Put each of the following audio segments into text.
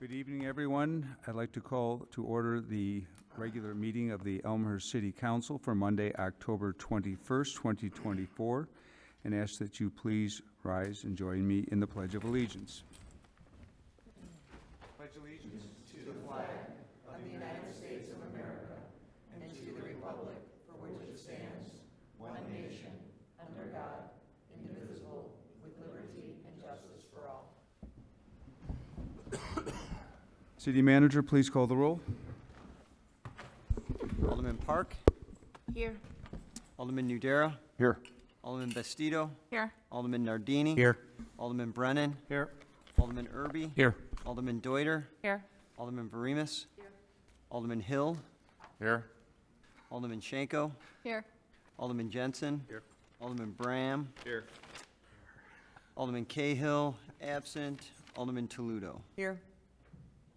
Good evening, everyone. I'd like to call to order the regular meeting of the Elmhurst City Council for Monday, October 21st, 2024, and ask that you please rise and join me in the Pledge of Allegiance. Pledge allegiance to the flag of the United States of America and to the republic for which it stands, one nation, under God, indivisible, with liberty and justice for all. City Manager, please call the roll. Alderman Park. Here. Alderman Nudera. Here. Alderman Bastido. Here. Alderman Nardini. Here. Alderman Brennan. Here. Alderman Irby. Here. Alderman Deuter. Here. Alderman Verimus. Here. Alderman Hill. Here. Alderman Shanko. Here. Alderman Jensen. Here. Alderman Bram. Here. Alderman Cahill, absent. Alderman Toledo. Here.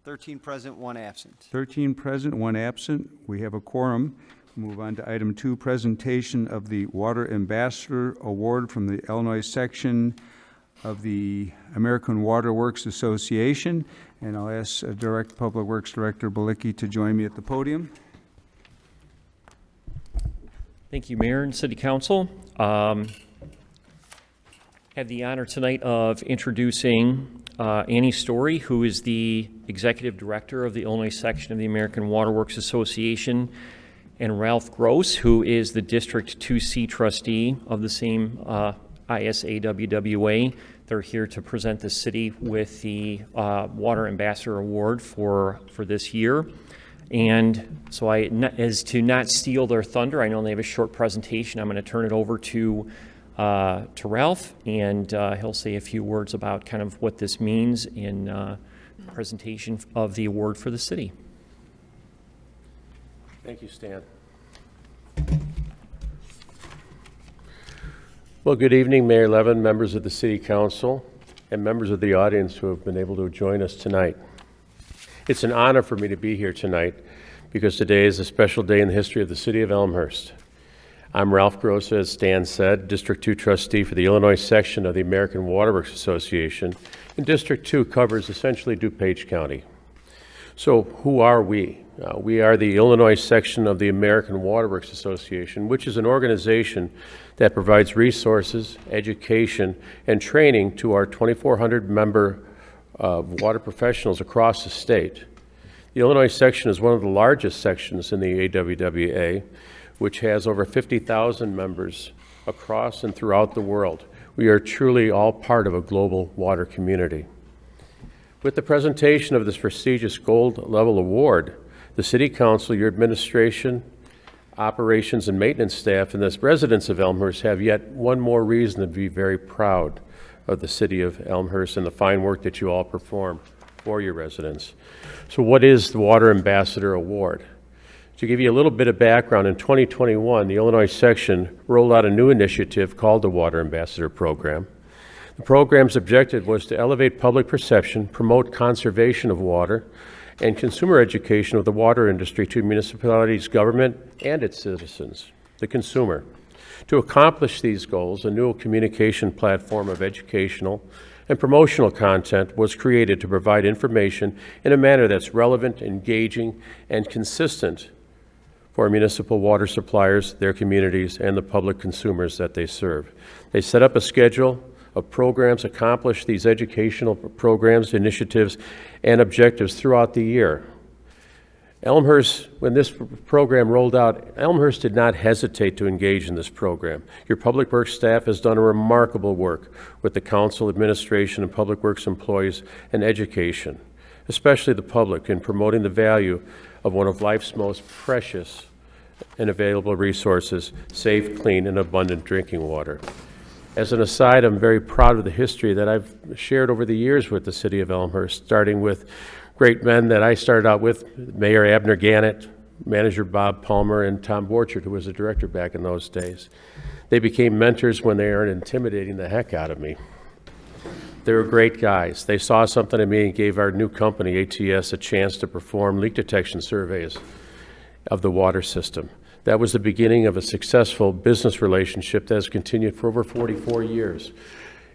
13 present, 1 absent. 13 present, 1 absent. We have a quorum. Move on to item 2, presentation of the Water Ambassador Award from the Illinois section of the American Water Works Association. And I'll ask Public Works Director Balicki to join me at the podium. Thank you, Mayor and City Council. Have the honor tonight of introducing Annie Story, who is the Executive Director of the Illinois section of the American Water Works Association, and Ralph Gross, who is the District 2C trustee of the same ISAWWA. They're here to present the city with the Water Ambassador Award for this year. And so as to not steal their thunder, I know they have a short presentation. I'm going to turn it over to Ralph, and he'll say a few words about kind of what this means in presentation of the award for the city. Thank you, Stan. Well, good evening, Mayor Levin, members of the City Council, and members of the audience who have been able to join us tonight. It's an honor for me to be here tonight because today is a special day in the history of the City of Elmhurst. I'm Ralph Gross, as Stan said, District 2 trustee for the Illinois section of the American Water Works Association, and District 2 covers essentially DuPage County. So who are we? We are the Illinois section of the American Water Works Association, which is an organization that provides resources, education, and training to our 2,400 member water professionals across the state. The Illinois section is one of the largest sections in the AWWA, which has over 50,000 members across and throughout the world. We are truly all part of a global water community. With the presentation of this prestigious gold level award, the City Council, your administration, operations and maintenance staff, and the residents of Elmhurst have yet one more reason to be very proud of the City of Elmhurst and the fine work that you all perform for your residents. So what is the Water Ambassador Award? To give you a little bit of background, in 2021, the Illinois section rolled out a new initiative called the Water Ambassador Program. The program's objective was to elevate public perception, promote conservation of water, and consumer education of the water industry to municipalities, government, and its citizens, the consumer. To accomplish these goals, a new communication platform of educational and promotional content was created to provide information in a manner that's relevant, engaging, and consistent for municipal water suppliers, their communities, and the public consumers that they serve. They set up a schedule of programs, accomplish these educational programs, initiatives, and objectives throughout the year. Elmhurst, when this program rolled out, Elmhurst did not hesitate to engage in this program. Your Public Works staff has done a remarkable work with the council, administration, and Public Works employees and education, especially the public, in promoting the value of one of life's most precious and available resources, safe, clean, and abundant drinking water. As an aside, I'm very proud of the history that I've shared over the years with the City of Elmhurst, starting with great men that I started out with, Mayor Abner Gannett, Manager Bob Palmer, and Tom Borchert, who was the director back in those days. They became mentors when they were intimidating the heck out of me. They were great guys. They saw something in me and gave our new company, ATS, a chance to perform leak detection surveys of the water system. That was the beginning of a successful business relationship that has continued for over 44 years.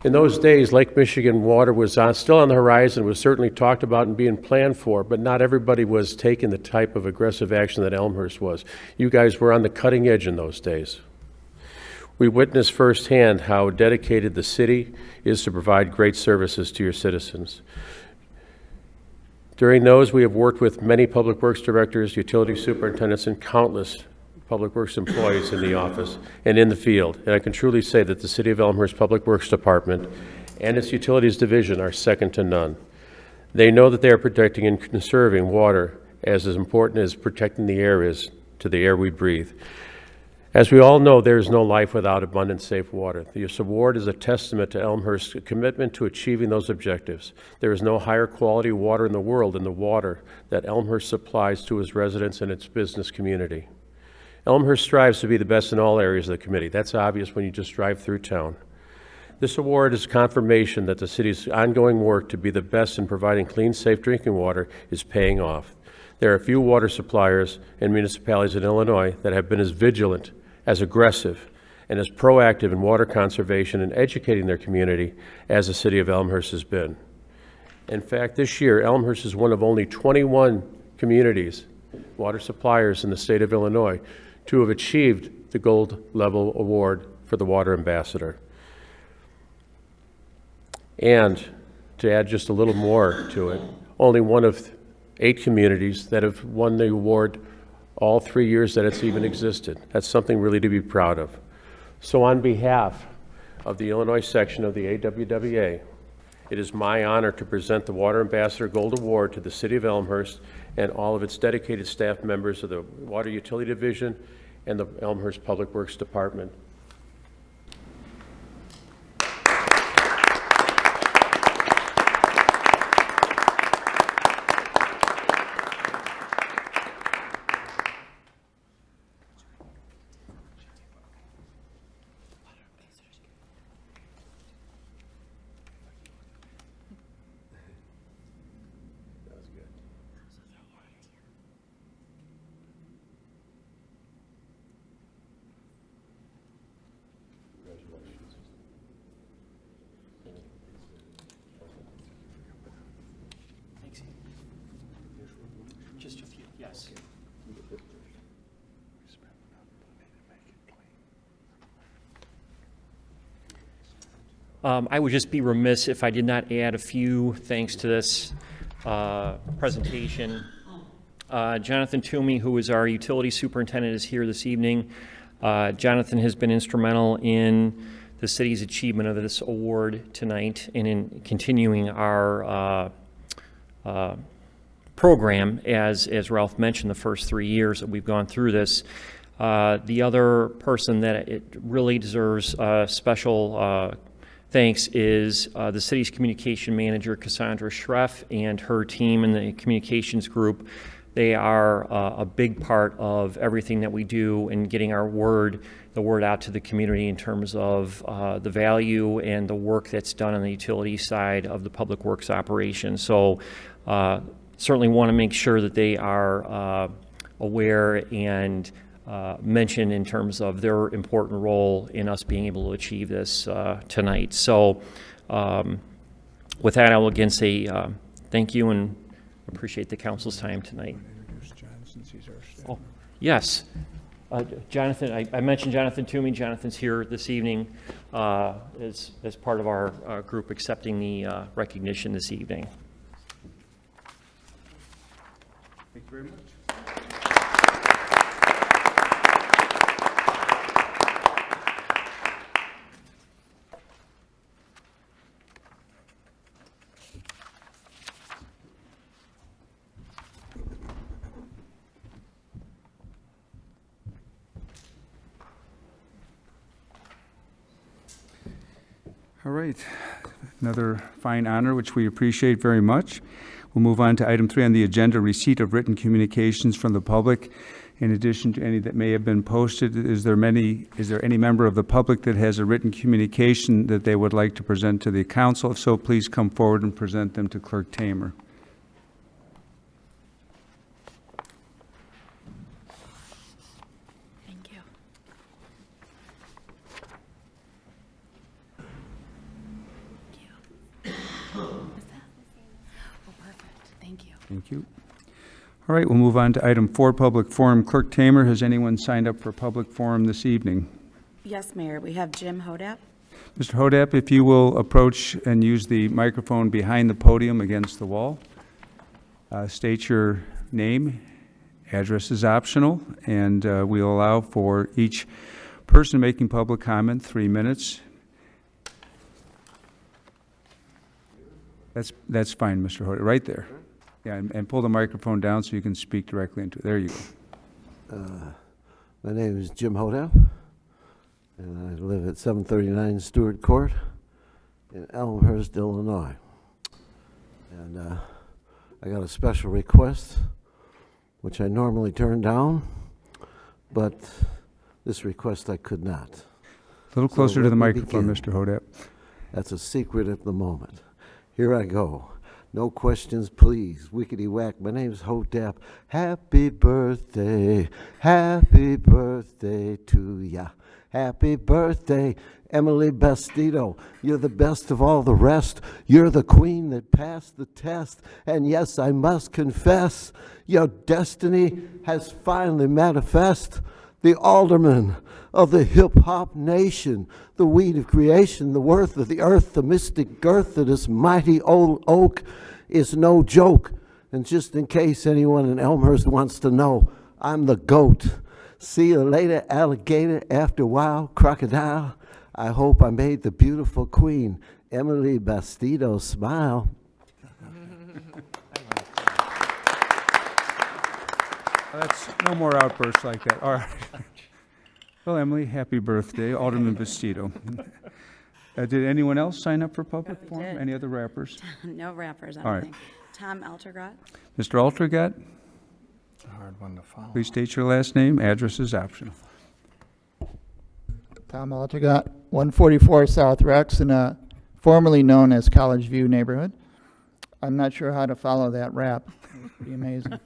In those days, Lake Michigan water was still on the horizon, was certainly talked about and being planned for, but not everybody was taking the type of aggressive action that Elmhurst was. You guys were on the cutting edge in those days. We witnessed firsthand how dedicated the city is to provide great services to your citizens. During those, we have worked with many public works directors, utility superintendents, and countless public works employees in the office and in the field. And I can truly say that the City of Elmhurst Public Works Department and its utilities division are second to none. They know that they are protecting and conserving water as important as protecting the air is to the air we breathe. As we all know, there is no life without abundant, safe water. This award is a testament to Elmhurst's commitment to achieving those objectives. There is no higher quality water in the world than the water that Elmhurst supplies to its residents and its business community. Elmhurst strives to be the best in all areas of the committee. That's obvious when you just drive through town. This award is confirmation that the city's ongoing work to be the best in providing clean, safe drinking water is paying off. There are few water suppliers and municipalities in Illinois that have been as vigilant, as aggressive, and as proactive in water conservation and educating their community as the City of Elmhurst has been. In fact, this year, Elmhurst is one of only 21 communities, water suppliers in the state of Illinois, to have achieved the gold level award for the Water Ambassador. And to add just a little more to it, only one of 8 communities that have won the award all 3 years that it's even existed. That's something really to be proud of. So on behalf of the Illinois section of the AWWA, it is my honor to present the Water Ambassador Gold Award to the City of Elmhurst and all of its dedicated staff members of the Water Utility Division and the Elmhurst Public Works Department. Just a few, yes. I would just be remiss if I did not add a few thanks to this presentation. Jonathan Toomey, who is our utility superintendent, is here this evening. Jonathan has been instrumental in the city's achievement of this award tonight and in continuing our program, as Ralph mentioned, the first 3 years that we've gone through this. The other person that it really deserves special thanks is the city's communication manager, Cassandra Schreff, and her team in the communications group. They are a big part of everything that we do in getting the word out to the community in terms of the value and the work that's done on the utility side of the public works operation. So certainly want to make sure that they are aware and mentioned in terms of their important role in us being able to achieve this tonight. So with that, I will again say thank you and appreciate the council's time tonight. Oh, yes. Jonathan, I mentioned Jonathan Toomey. Jonathan's here this evening as part of our group accepting the recognition this evening. Thank you very much. All right, another fine honor, which we appreciate very much. We'll move on to item 3 on the agenda, receipt of written communications from the public. In addition to any that may have been posted, is there any member of the public that has a written communication that they would like to present to the council? If so, please come forward and present them to Clerk Tamer. Thank you. Thank you. All right, we'll move on to item 4, public forum. Clerk Tamer, has anyone signed up for a public forum this evening? Yes, Mayor. We have Jim Hodap. Mr. Hodap, if you will approach and use the microphone behind the podium against the wall. State your name. Address is optional, and we'll allow for each person making public comment 3 minutes. That's fine, Mr. Hodap, right there. Yeah, and pull the microphone down so you can speak directly into it. There you go. My name is Jim Hodap, and I live at 739 Stewart Court in Elmhurst, Illinois. And I got a special request, which I normally turn down, but this request I could not. A little closer to the let me microphone, begin. Mr. Hodap. That's a secret at the moment. Here I go. No questions, please. Wickety whack. My name's Hodap. Happy birthday to ya. Happy birthday, Emily Bastido. You're the best of all the rest. You're the queen that passed the test. And yes, I must confess, your destiny has finally manifest. The alderman of the hip-hop nation, the weed of creation, the worth of the earth, the mystic girth of this mighty old oak is no joke. And just in case anyone in Elmhurst wants to know, I'm the GOAT. See you later, alligator, after a while, crocodile. I hope I made the beautiful queen, Emily Bastido, smile. That's no more outbursts like that. All right. Well, Emily, happy birthday, Alderman Bastido. Did anyone else sign up for public We forum? did. Any other rappers? No rappers, I All don't right. think. Tom Altergott. Mr. Altergat, Hard one to follow. please state your last name. Address is optional. Tom Altergott, 144 South Rex, in a formerly known as College View neighborhood. I'm not sure how to follow that rap. Pretty amazing.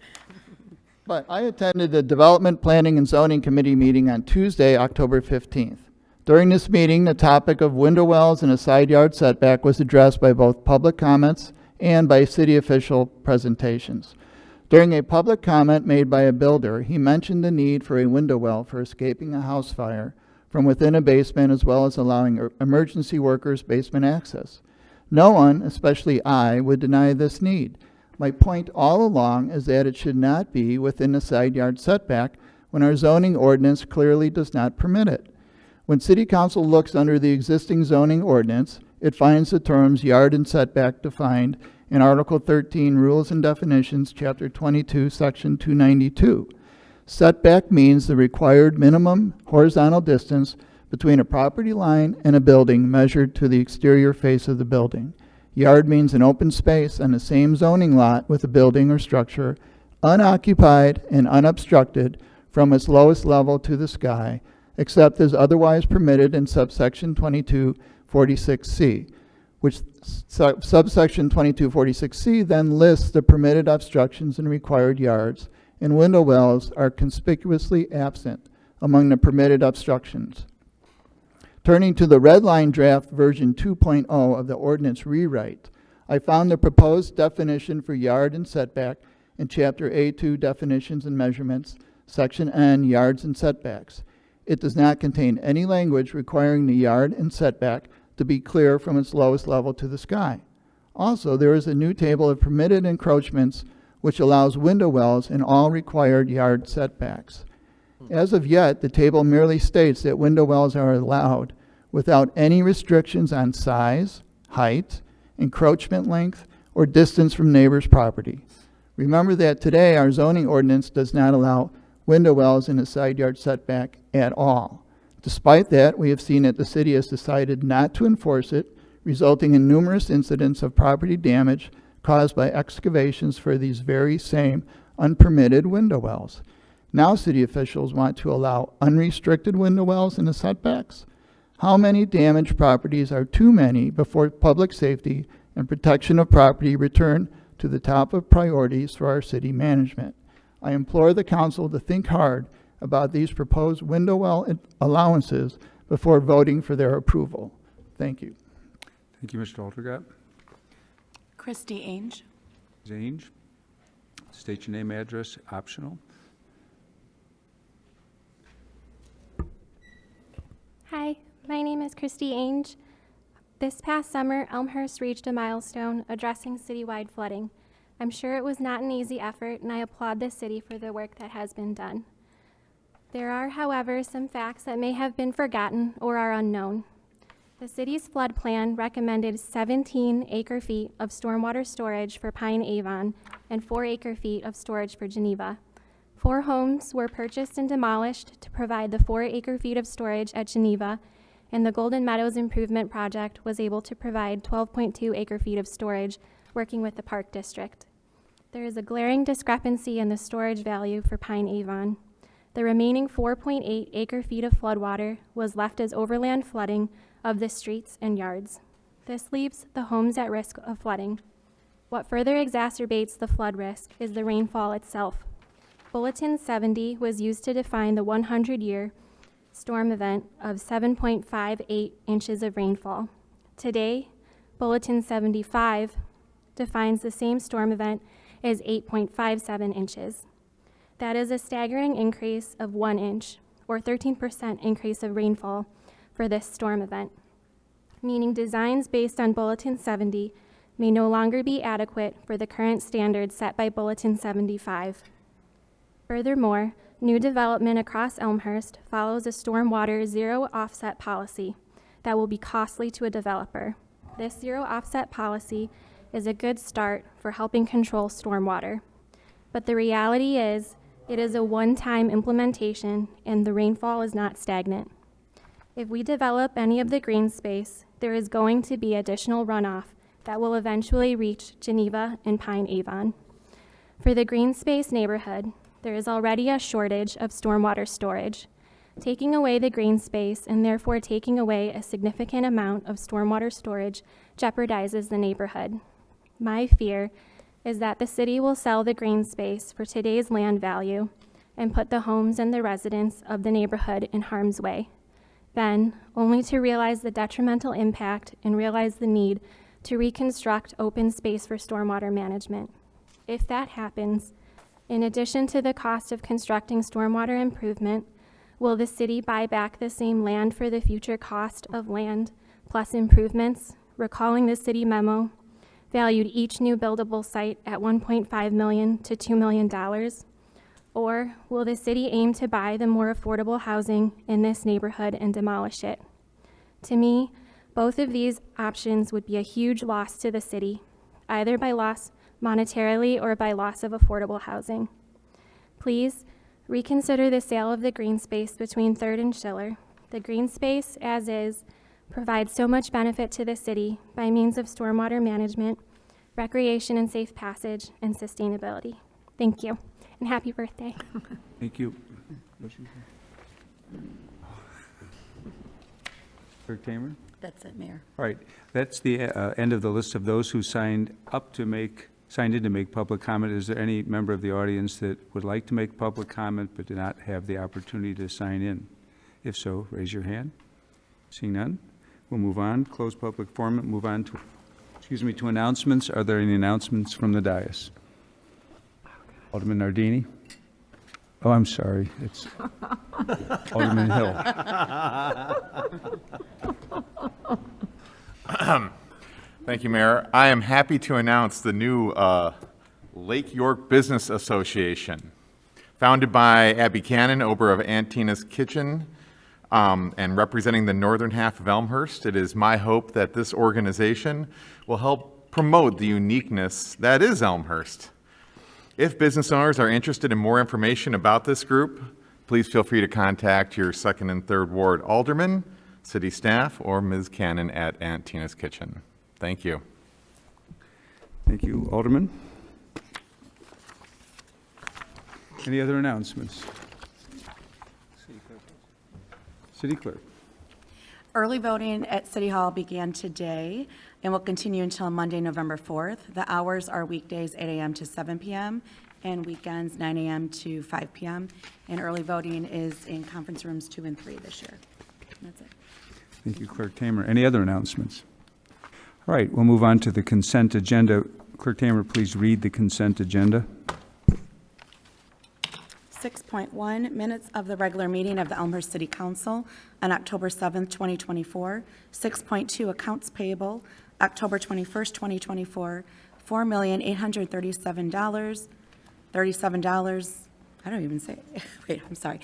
But I attended the Development Planning and Zoning Committee meeting on Tuesday, October 15th. During this meeting, the topic of window wells and a side yard setback was addressed by both public comments and by city official presentations. During a public comment made by a builder, he mentioned the need for a window well for escaping a house fire from within a basement, as well as allowing emergency workers basement access. No one, especially I, would deny this need. My point all along is that it should not be within a side yard setback when our zoning ordinance clearly does not permit it. When City Council looks under the existing zoning ordinance, it finds the terms yard and setback defined in Article 13, Rules and Definitions, Chapter 22, Section 292. Setback means the required minimum horizontal distance between a property line and a building measured to the exterior face of the building. Yard means an open space on the same zoning lot with a building or structure, unoccupied and unobstructed from its lowest level to the sky, except as otherwise permitted in subsection 2246C, which subsection 2246C then lists the permitted obstructions and required yards, and window wells are conspicuously absent among the permitted obstructions. Turning to the red line draft version 2.0 of the ordinance rewrite, I found the proposed definition for yard and setback in Chapter A2 Definitions and Measurements, Section N, Yards and Setbacks. It does not contain any language requiring the yard and setback to be clear from its lowest level to the sky. Also, there is a new table of permitted encroachments which allows window wells in all required yard setbacks. As of yet, the table merely states that window wells are allowed without any restrictions on size, height, encroachment length, or distance from neighbor's property. Remember that today our zoning ordinance does not allow window wells in a side yard setback at all. Despite that, we have seen that the city has decided not to enforce it, resulting in numerous incidents of property damage caused by excavations for these very same unpermitted window wells. Now city officials want to allow unrestricted window wells in the setbacks. How many damaged properties are too many before public safety and protection of property return to the top of priorities for our city management? I implore the council to think hard about these proposed window well allowances before voting for their approval. Thank you. Thank you, Mr. Altergat. Christy Ainge. Zange? State your name, address, optional. Hi, my name is Christy Ainge. This past summer, Elmhurst reached a milestone addressing citywide flooding. I'm sure it was not an easy effort, and I applaud the city for the work that has been done. There are, however, some facts that may have been forgotten or are unknown. The city's flood plan recommended 17 acre-feet of stormwater storage for Pine Avon and 4 acre-feet of storage for Geneva. 4 homes were purchased and demolished to provide the 4 acre-feet of storage at Geneva, and the Golden Meadows Improvement Project was able to provide 12.2 acre-feet of storage, working with the Park District. There is a glaring discrepancy in the storage value for Pine Avon. The remaining 4.8 acre-feet of floodwater was left as overland flooding of the streets and yards. This leaves the homes at risk of flooding. What further exacerbates the flood risk is the rainfall itself. Bulletin 70 was used to define the 100-year storm event of 7.58 inches of rainfall. Today, Bulletin 75 defines the same storm event as 8.57 inches. That is a staggering increase of 1 inch, or 13% increase of rainfall for this storm event, meaning designs based on Bulletin 70 may no longer be adequate for the current standards set by Bulletin 75. Furthermore, new development across Elmhurst follows a stormwater zero offset policy that will be costly to a developer. This zero offset policy is a good start for helping control stormwater. But the reality is, it is a one-time implementation and the rainfall is not stagnant. If we develop any of the green space, there is going to be additional runoff that will eventually reach Geneva and Pine Avon. For the green space neighborhood, there is already a shortage of stormwater storage. Taking away the green space and therefore taking away a significant amount of stormwater storage jeopardizes the neighborhood. My fear is that the city will sell the green space for today's land value and put the homes and the residents of the neighborhood in harm's way. Then, only to realize the detrimental impact and realize the need to reconstruct open space for stormwater management. If that happens, in addition to the cost of constructing stormwater improvement, will the city buy back the same land for the future cost of land plus improvements, recalling the city memo valued each new buildable site at $1.5 million to $2 million? Or will the city aim to buy the more affordable housing in this neighborhood and demolish it? To me, both of these options would be a huge loss to the city, either by loss monetarily or by loss of affordable housing. Please reconsider the sale of the green space between 3rd and Schiller. The green space, as is, provides so much benefit to the city by means of stormwater management, recreation and safe passage, and sustainability. Thank you, and happy birthday. Thank you. Clerk Tamer? That's it, Mayor. All right, that's the end of the list of those who signed in to make public comment. Is there any member of the audience that would like to make public comment but did not have the opportunity to sign in? If so, raise your hand. Seeing none, we'll move on. Close public forum. Move on to, to announcements. Are there any announcements from the dais? Alderman Nardini? Oh, I'm sorry. It's Alderman Hill. Thank you, Mayor. I am happy to announce the new Lake York Business Association, founded by Abby Cannon, owner of Aunt Tina's Kitchen, and representing the northern half of Elmhurst. It is my hope that this organization will help promote the uniqueness that is Elmhurst. If business owners are interested in more information about this group, please feel free to contact your 2nd and 3rd Ward alderman, city staff, or Ms. Cannon at Aunt Tina's Kitchen. Thank you. Thank you, Alderman. Any other announcements? City Clerk. Early voting at City Hall began today and will continue until Monday, November 4th. The hours are weekdays 8 a.m. to 7 p.m. and weekends 9 a.m. to 5 p.m. And early voting is in conference rooms 2 and 3 this year. That's it. Thank you, Clerk Tamer. Any other announcements? All right, we'll move on to the consent agenda. Clerk Tamer, please read the consent agenda. 6.1, minutes of the regular meeting of the Elmhurst City Council on October 7th, 2024. 6.2, accounts payable, October 21st, 2024, $4,837, I don't even say, wait, I'm sorry,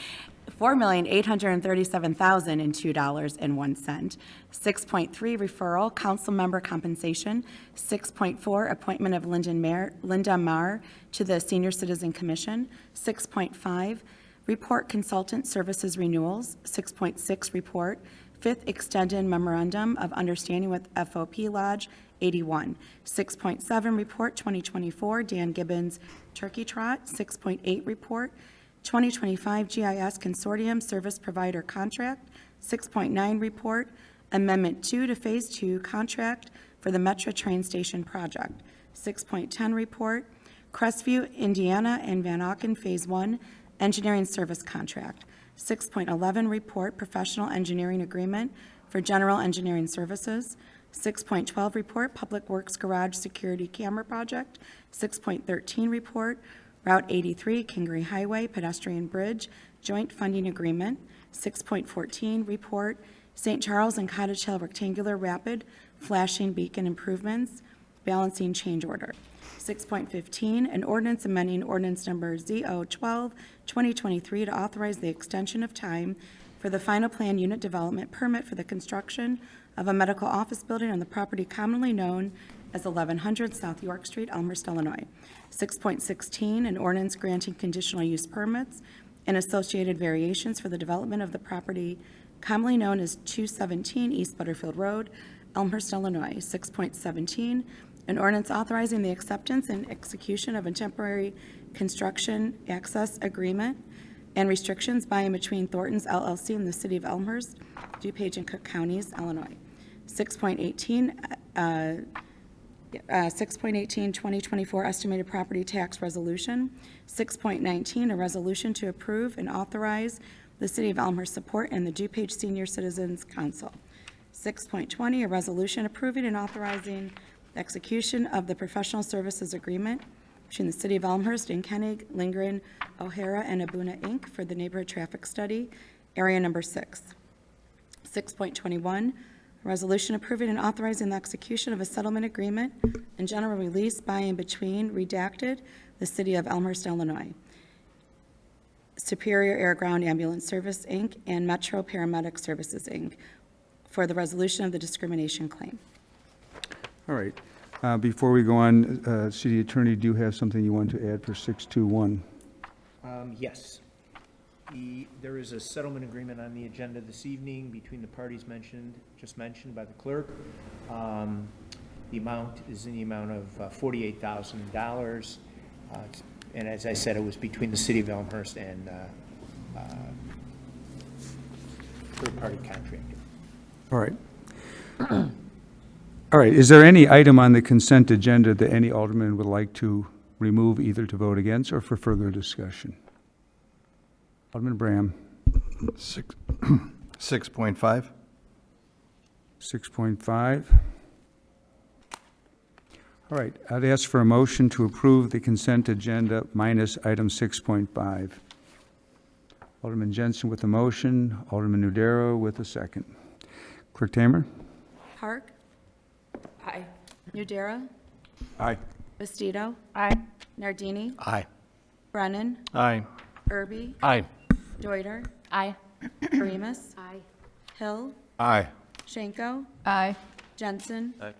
$4,837,002.01. 6.3, referral, council member compensation. 6.4, appointment of Linda Marr to the Senior Citizen Commission. 6.5, report consultant services renewals. 6.6, report, fifth extended memorandum of understanding with FOP Lodge 81. 6.7, report 2024, Dan Gibbons Turkey Trot. 6.8, report 2025 GIS Consortium Service Provider Contract. 6.9, report Amendment 2 to Phase 2 Contract for the Metro Train Station Project. 6.10, report Crestview, Indiana and Van Auken Phase 1 Engineering Service Contract. 6.11, report Professional Engineering Agreement for General Engineering Services. 6.12, report Public Works Garage Security Camera Project. 6.13, report Route 83 Kingery Highway Pedestrian Bridge Joint Funding Agreement. 6.14, report St. Charles and Cottage Hill Rectangular Rapid Flashing Beacon Improvements Balancing Change Order. 6.15, an ordinance amending ordinance number ZO12, 2023 to authorize the extension of time for the final plan unit development permit for the construction of a medical office building on the property commonly known as 1100 South York Street, Elmhurst, Illinois. 6.16, an ordinance granting conditional use permits and associated variations for the development of the property commonly known as 217 East Butterfield Road, Elmhurst, Illinois. 6.17, an ordinance authorizing the acceptance and execution of a temporary construction access agreement and restrictions by and between Thornton's LLC and the City of Elmhurst, DuPage and Cook Counties, Illinois. 6.18, 2024 estimated property tax resolution. 6.19, a resolution to approve and authorize the City of Elmhurst support and the DuPage Senior Citizens Council. 6.20, a resolution approving and authorizing the execution of the professional services agreement between the City of Elmhurst and Koenig, Lindgren, O'Hara, and Abuna, Inc. for the neighborhood traffic study, area number 6. 6.21, a resolution approving and authorizing the execution of a settlement agreement and general release by and between redacted the City of Elmhurst, Illinois, Superior Air Ground Ambulance Service, Inc., and Metro Paramedic Services, Inc., for the resolution of the discrimination claim. All right. Before we go on, City Attorney, do you have something you want to add for 621? Yes. There is a settlement agreement on the agenda this evening between the parties just mentioned by the clerk. The amount is in the amount of $48,000. And as I said, it was between the City of Elmhurst and third-party contractor. All right. All right, is there any item on the consent agenda that any alderman would like to remove either to vote against or for further discussion? Alderman Bram. 6.5. 6.5. All right, I'd ask for a motion to approve the consent agenda minus item 6.5. Alderman Jensen with the motion, Alderman Nudero with the second. Clerk Tamer? Park? Aye. Nudera? Aye. Bastido? Aye. Nardini? Aye. Brennan? Aye. Irby? Aye. Deuter? Aye. Karimis? Aye. Hill? Aye. Schenko? Aye. Jensen? Aye.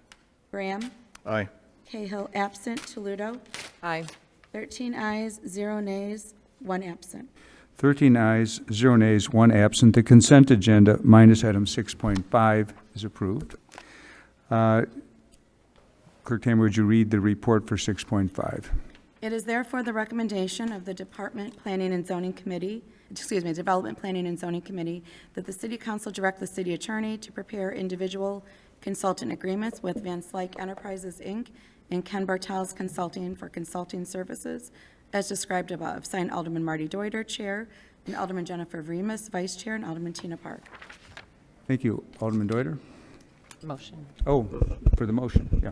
Graham? Aye. Cahill absent. Toledo? Aye. 13 ayes, 0 nays, 1 absent. 13 ayes, 0 nays, 1 absent. The consent agenda minus item 6.5 is approved. Clerk Tamer, would you read the report for 6.5? It is therefore the recommendation of the Development Planning and Zoning Committee, that the City Council direct the City Attorney to prepare individual consultant agreements with Van Slyke Enterprises, Inc. and Ken Bartels Consulting for consulting services as described above. Signed, Alderman Marty Deuter, Chair, and Alderman Jennifer Vreemus, Vice Chair, and Alderman Tina Park. Thank you. Alderman Deuter? Motion. Oh, for the motion, yeah.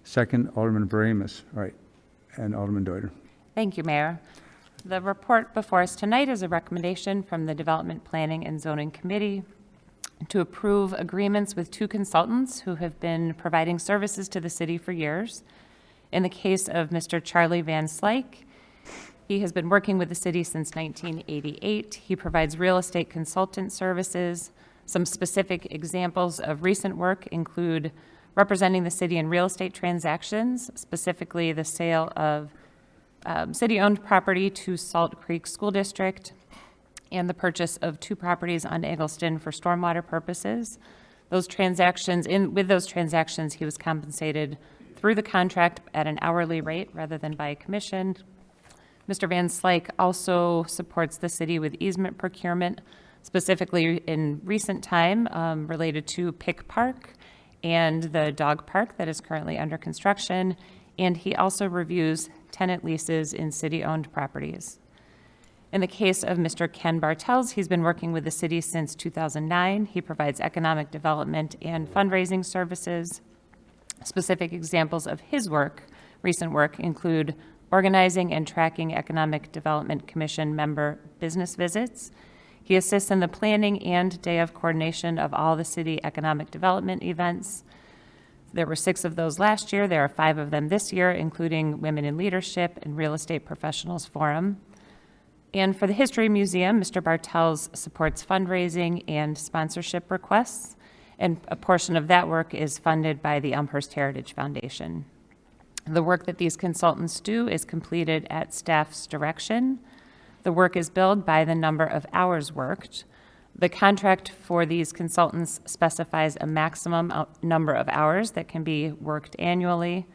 Second, Alderman Vreemus. All right, and Alderman Deuter. Thank you, Mayor. The report before us tonight is a recommendation from the Development Planning and Zoning Committee to approve agreements with 2 consultants who have been providing services to the city for years. In the case of Mr. Charlie Van Slyke, he has been working with the city since 1988. He provides real estate consultant services. Some specific examples of recent work include representing the city in real estate transactions, specifically the sale of city-owned property to Salt Creek School District, and the purchase of 2 properties on Eggleston for stormwater purposes. With those transactions, he was compensated through the contract at an hourly rate rather than by commission. Mr. Van Slyke also supports the city with easement procurement, specifically in recent time related to Pick Park and the dog park that is currently under construction, and he also reviews tenant leases in city-owned properties. In the case of Mr. Ken Bartels, he's been working with the city since 2009. He provides economic development and fundraising services. Specific examples of his recent work, include organizing and tracking Economic Development Commission member business visits. He assists in the planning and day of coordination of all the city economic development events. There were 6 of those last year. There are 5 of them this year, including Women in Leadership and Real Estate Professionals Forum. And for the History Museum, Mr. Bartels supports fundraising and sponsorship requests, and a portion of that work is funded by the Elmhurst Heritage Foundation. The work that these consultants do is completed at staff's direction. The work is billed by the number of hours worked. The contract for these consultants specifies a maximum number of hours that can be worked annually.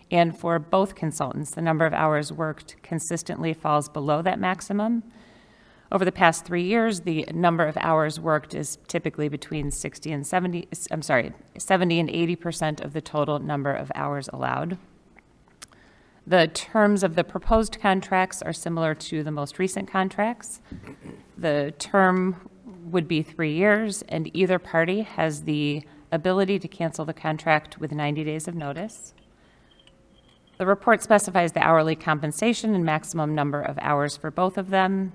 And for both consultants, the number of hours worked consistently falls below that maximum. Over the past 3 years, the number of hours worked is typically between 70 and 80% of the total number of hours allowed. The terms of the proposed contracts are similar to the most recent contracts. The term would be 3 years, and either party has the ability to cancel the contract with 90 days of notice. The report specifies the hourly compensation and maximum number of hours for both of them.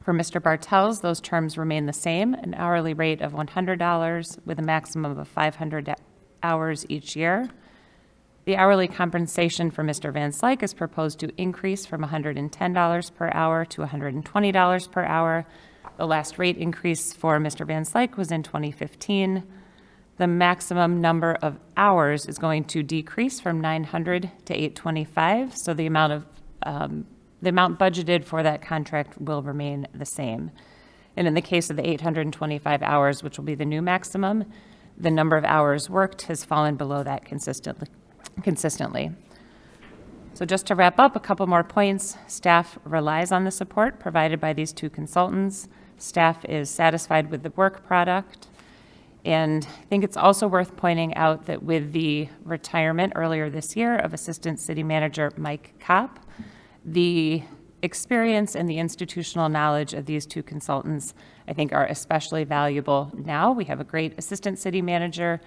For Mr. Bartels, those terms remain the same, an hourly rate of $100 with a maximum of 500 hours each year. The hourly compensation for Mr. Van Slyke is proposed to increase from $110 per hour to $120 per hour. The last rate increase for Mr. Van Slyke was in 2015. The maximum number of hours is going to decrease from 900 to 825, so the amount budgeted for that contract will remain the same. And in the case of the 825 hours, which will be the new maximum, the number of hours worked has fallen below that consistently. So just to wrap up, a couple more points. Staff relies on the support provided by these 2 consultants. Staff is satisfied with the work product. And I think it's also worth pointing out that with the retirement earlier this year of Assistant City Manager Mike Kopp, the experience and the institutional knowledge of these 2 consultants, I think, are especially valuable now. We have a great Assistant City Manager,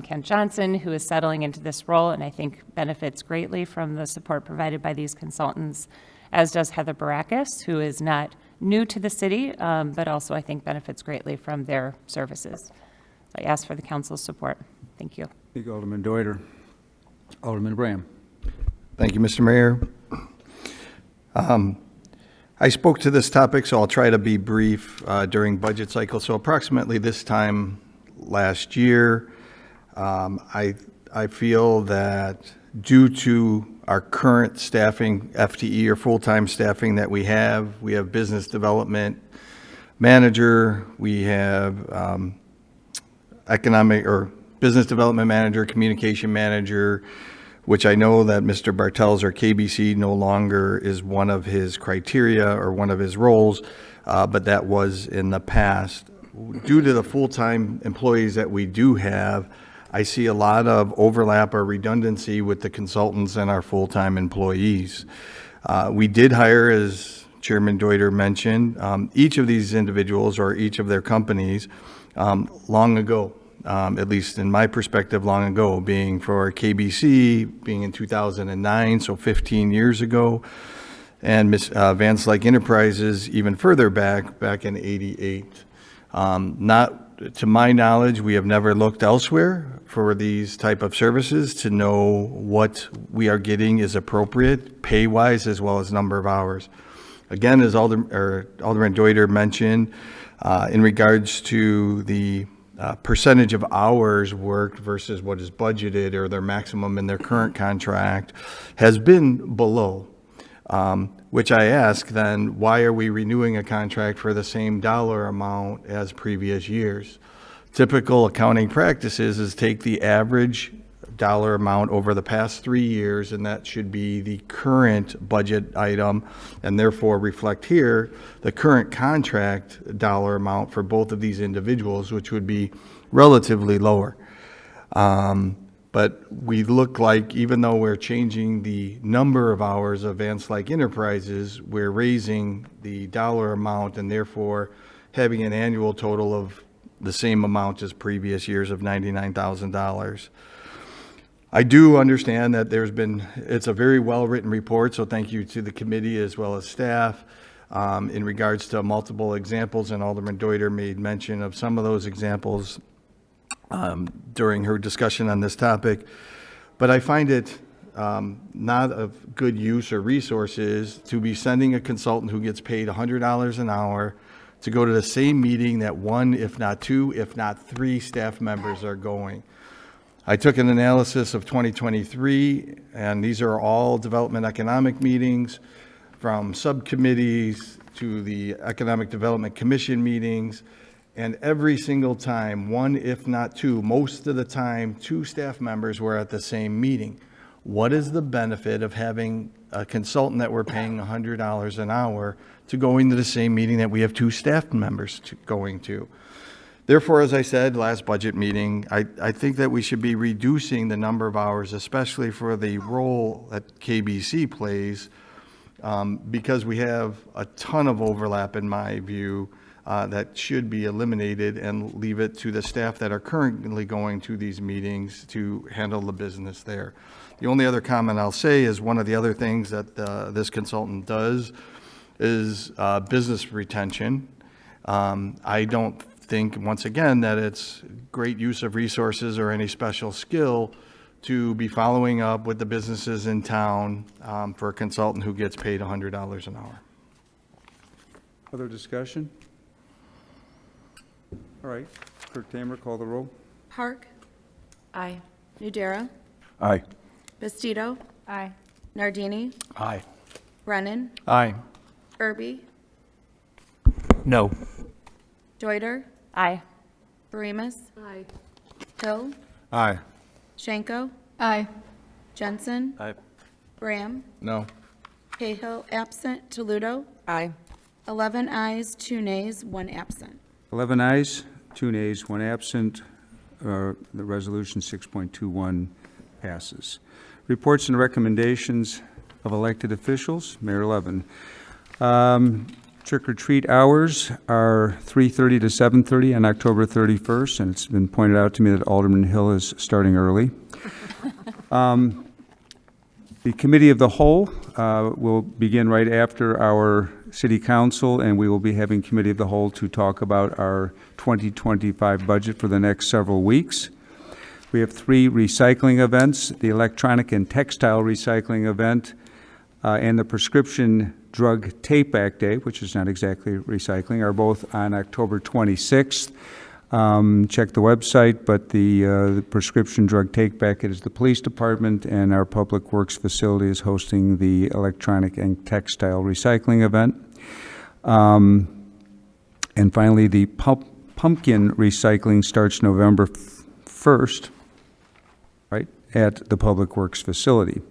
Ken Johnson, who is settling into this role and I think benefits greatly from the support provided by these consultants, as does Heather Barakis, who is not new to the city, but also I think benefits greatly from their services. I ask for the council's support. Thank you. Thank you, Alderman Deuter. Alderman Bram. Thank you, Mr. Mayor. I spoke to this topic, so I'll try to be brief during budget cycle. So approximately this time last year, I feel that due to our current staffing, FTE or full-time staffing that we have business development manager, we have economic or business development manager, communication manager, which I know that Mr. Bartels or KBC no longer is one of his criteria or one of his roles, but that was in the past. Due to the full-time employees that we do have, I see a lot of overlap or redundancy with the consultants and our full-time employees. We did hire, as Chairman Deuter mentioned, each of these individuals or each of their companies long ago. At least in my perspective, long ago, being for KBC, being in 2009, so 15 years ago. and Vance Lake Enterprises even further back in '88. Not, to my knowledge, we have never looked elsewhere for these type of services to know what we are getting is appropriate, pay-wise as well as number of hours. Again, as Alderman Deuter mentioned, in regards to the percentage of hours worked versus what is budgeted or their maximum in their current contract has been below. Which I ask then, why are we renewing a contract for the same dollar amount as previous years? Typical accounting practices is take the average dollar amount over the past 3 years, and that should be the current budget item, and therefore reflect here the current contract dollar amount for both of these individuals, which would be relatively lower. But we look like, even though we're changing the number of hours of Vance Lake Enterprises, we're raising the dollar amount and therefore having an annual total of the same amount as previous years of $99,000. I do understand that it's a very well-written report, so thank you to the committee as well as staff in regards to multiple examples, and Alderman Deuter made mention of some of those examples during her discussion on this topic. But I find it not of good use or resources to be sending a consultant who gets paid $100 an hour to go to the same meeting that one, if not two, if not three staff members are going. I took an analysis of 2023, and these are all development economic meetings, from subcommittees to the Economic Development Commission meetings, and every single time, one, if not two, most of the time, two staff members were at the same meeting. What is the benefit of having a consultant that we're paying $100 an hour to going to the same meeting that we have two staff members going to? Therefore, as I said last budget meeting, I think that we should be reducing the number of hours, especially for the role that KBC plays, because we have a ton of overlap, in my view, that should be eliminated and leave it to the staff that are currently going to these meetings to handle the business there. The only other comment I'll say is one of the other things that this consultant does is business retention. I don't think, once again, that it's great use of resources or any special skill to be following up with the businesses in town for a consultant who gets paid $100 an hour. Other discussion? All right, Clerk Tamer, call the roll. Park? Aye. Nudera? Aye. Bastido? Aye. Nardini? Aye. Brennan? Aye. Irby? No. Deuter? Aye. Barimas? Aye. Hill? Aye. Schenko? Aye. Jensen? Aye. Graham? No. Cahill absent. Toludo? Aye. 11 ayes, 2 nays, 1 absent. 11 ayes, 2 nays, 1 absent. The resolution 6.21 passes. Reports and recommendations of elected officials. Mayor Levin. Trick-or-treat hours are 3:30 to 7:30 on October 31st, and it's been pointed out to me that Alderman Hill is starting early. The Committee of the Whole will begin right after our City Council, and we will be having Committee of the Whole to talk about our 2025 budget for the next several weeks. We have 3 recycling events: the electronic and textile recycling event, and the prescription drug take-back day, which is not exactly recycling, are both on October 26th. Check the website, but the prescription drug take-back is the police department, and our public works facility is hosting the electronic and textile recycling event. And finally, the pumpkin recycling starts November 1st, right, at the public works facility.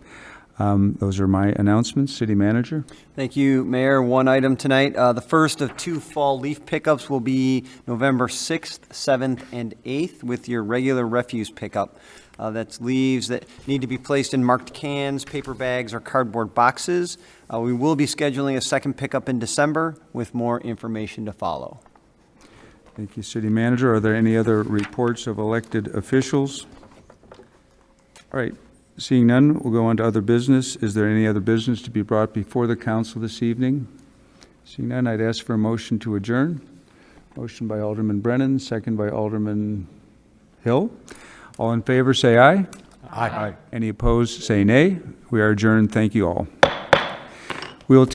Those are my announcements. City Manager. Thank you, Mayor. One item tonight. The first of 2 fall leaf pickups will be November 6th, 7th, and 8th with your regular refuse pickup. That's leaves that need to be placed in marked cans, paper bags, or cardboard boxes. We will be scheduling a second pickup in December with more information to follow. Thank you, City Manager. Are there any other reports of elected officials? All right. Seeing none, we'll go on to other business. Is there any other business to be brought before the council this evening? Seeing none, I'd ask for a motion to adjourn. Motion by Alderman Brennan, second by Alderman Hill. All in favor, say aye. Aye. Any opposed, say nay. We are adjourned. Thank you all. We'll